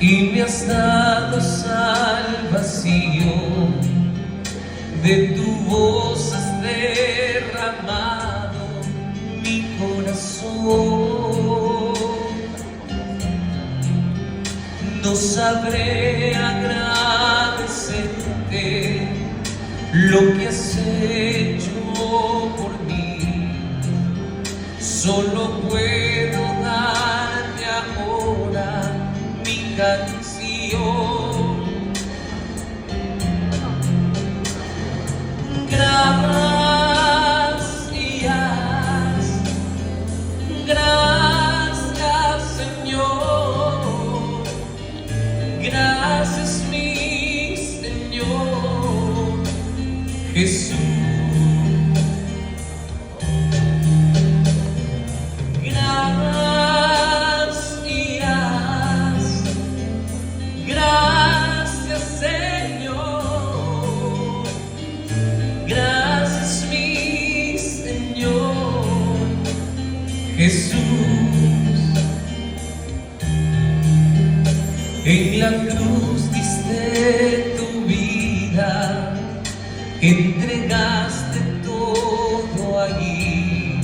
y me has dado salvación. De tu voz has derramado mi corazón. No sabré agradecerte lo que has hecho por mí. Solo puedo darte ahora mi canción. Gracias, gracias Señor, gracias mi Señor Jesús. Jesús, en la cruz diste tu vida, entregaste todo allí,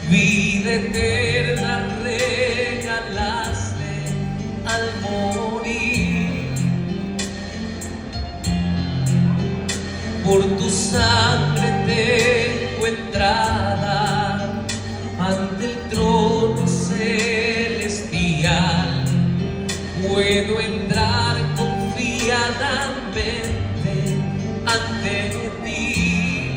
vida eterna regalaste al morir. Por tu sangre tengo entrada ante el trono celestial. Puedo entrar confiadamente ante ti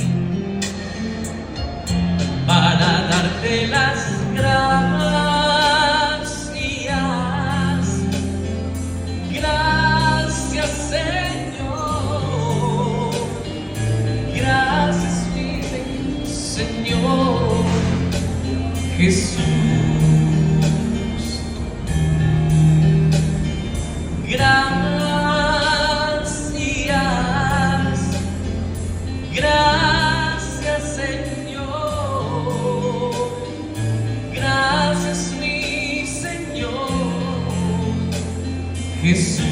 para darte las gracias. Gracias Señor, gracias mi Señor Jesús. Gracias, gracias Señor, gracias mi Señor Jesús.